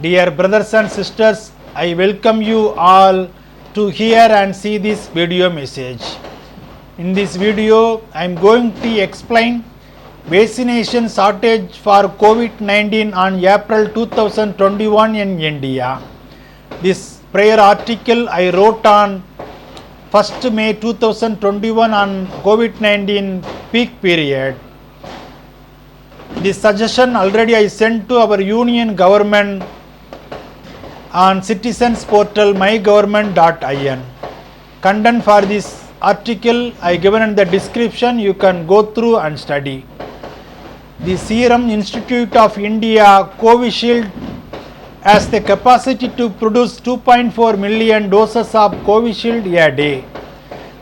Dear brothers and sisters, I welcome you all to hear and see this video message. In this video, I am going to explain vaccination shortage for COVID-19 on April 2021 in India. This prior article I wrote on 1st May 2021 on COVID-19 peak period. This suggestion already I sent to our union government on citizens portal mygovernment.in. Content for this article I given in the description, you can go through and study. The Serum Institute of India Covishield has the capacity to produce 2.4 million doses of Covishield a day.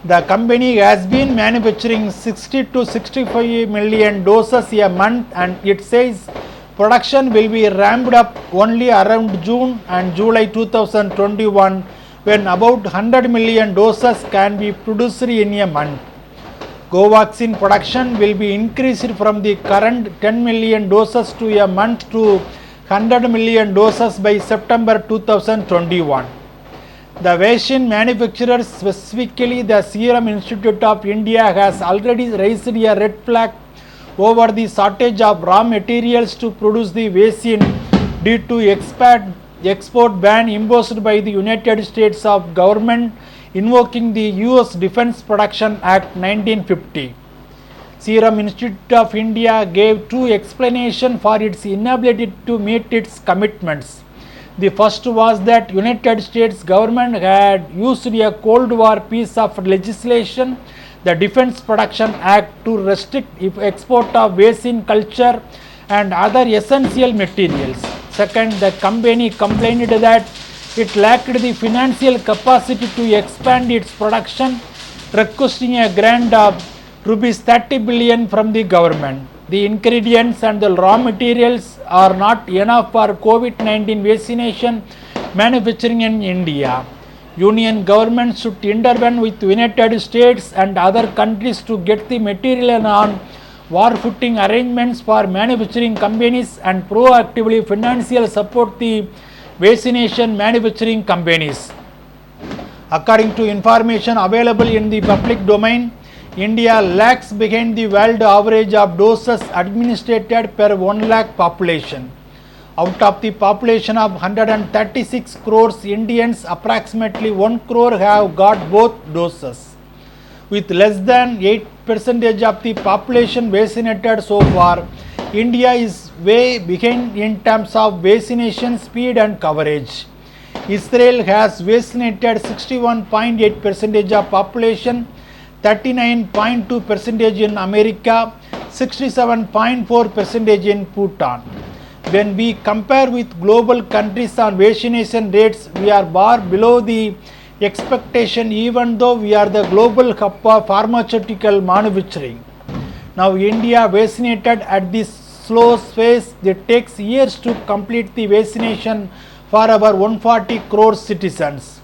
The company has been manufacturing 60 to 65 million doses a month, and it says production will be ramped up only around June and July 2021, when about 100 million doses can be produced in a month. Coaxin production will be increased from the current 10 million doses to a month to 100 million doses by September 2021. The vaccine manufacturers, specifically the Serum Institute of India, has already raised a red flag over the shortage of raw materials to produce the vaccine due to export ban imposed by the United States of government, invoking the US Defense Production Act 1950. Serum Institute of India gave two explanations for its inability to meet its commitments. The first was that United States government had used a Cold War piece of legislation, the Defense Production Act, to restrict export of vaccine culture and other essential materials. Second, the company complained that it lacked the financial capacity to expand its production, requesting a grant of rupees 30 billion from the government. The ingredients and the raw materials are not enough for COVID-19 vaccination manufacturing in India. Union government should intervene with United States and other countries to get the material on war footing arrangements for manufacturing companies and proactively financial support the vaccination manufacturing companies. According to information available in the public domain, India lags behind the world average of doses administered per 1 lakh population. Out of the population of 136 crores Indians, approximately 1 crore have got both doses. With less than 8% of the population vaccinated so far, India is way behind in terms of vaccination speed and coverage. Israel has vaccinated 61.8% of population, 39.2% in America, 67.4% in Bhutan. When we compare with global countries on vaccination rates, we are far below the expectation, even though we are the global hub of pharmaceutical manufacturing. Now, India vaccinated at this slow pace. It takes years to complete the vaccination for our 140 crore citizens.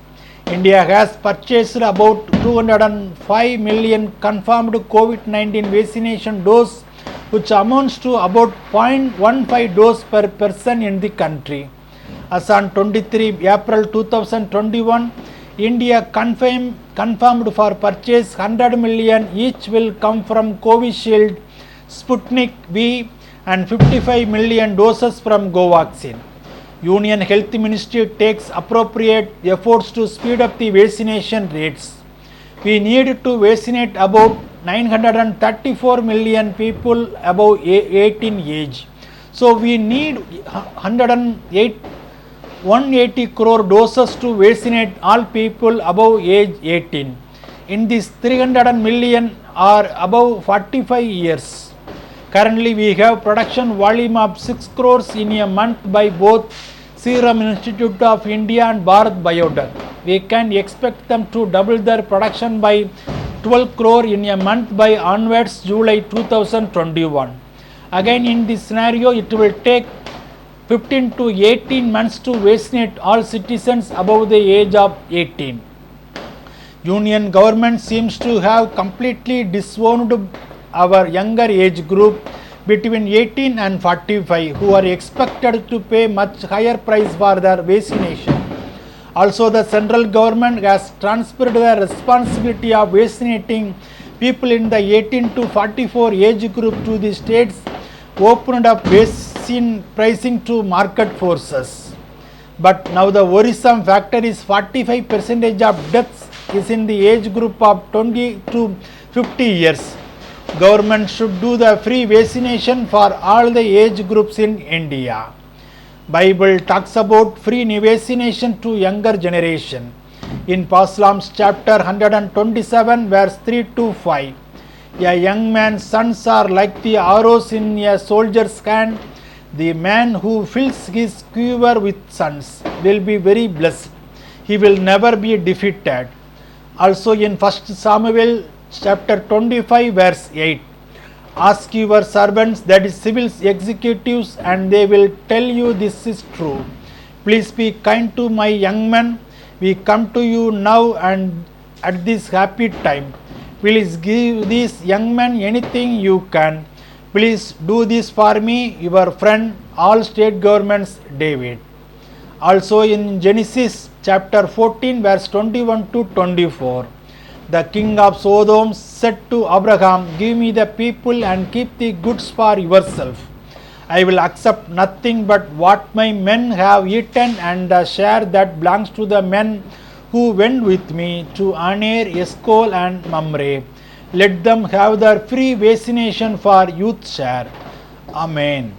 India has purchased about 205 million confirmed COVID-19 vaccination dose, which amounts to about 0.15 dose per person in the country. As on 23 April 2021, India confirmed for purchase 100 million each will come from Covishield, Sputnik V, and 55 million doses from Coaxin. Union Health Ministry takes appropriate efforts to speed up the vaccination rates. We need to vaccinate about 934 million people above 18 age. So we need 180 crore doses to vaccinate all people above age 18. In this, 300 million are above 45 years. Currently, we have production volume of 6 crores in a month by both Serum Institute of India and Bharat Biotech. We can expect them to double their production by 12 crore in a month by onwards July 2021. Again, in this scenario, it will take 15 to 18 months to vaccinate all citizens above the age of 18. Union government seems to have completely disowned our younger age group, between 18 and 45 who are expected to pay much higher price for their vaccination. Also, the central government has transferred the responsibility of vaccinating people in the 18 to 44 age group to the states, opened up vaccine pricing to market forces. But now the worrisome factor is 45% of deaths is in the age group of 20 to 50 years. Government should do the free vaccination for all the age groups in India. Bible talks about free vaccination to younger generation. In Psalms chapter 127 verse 3 to 5, a young man's sons are like the arrows in a soldier's hand. The man who fills his quiver with sons will be very blessed. He will never be defeated. Also in 1 Samuel chapter 25 verse 8, ask your servants, that is civil executives, and they will tell you this is true. Please be kind to my young men. We come to you now and at this happy time. Please give these young men anything you can. Please do this for me, your friend, all state governments, David. Also in Genesis chapter 14 verse 21 to 24, the king of Sodom said to Abraham, give me the people and keep the goods for yourself. I will accept nothing but what my men have eaten and the share that belongs to the men who went with me to Aner, Eshcol and Mamre. Let them have their free vaccination for youth share. Amen.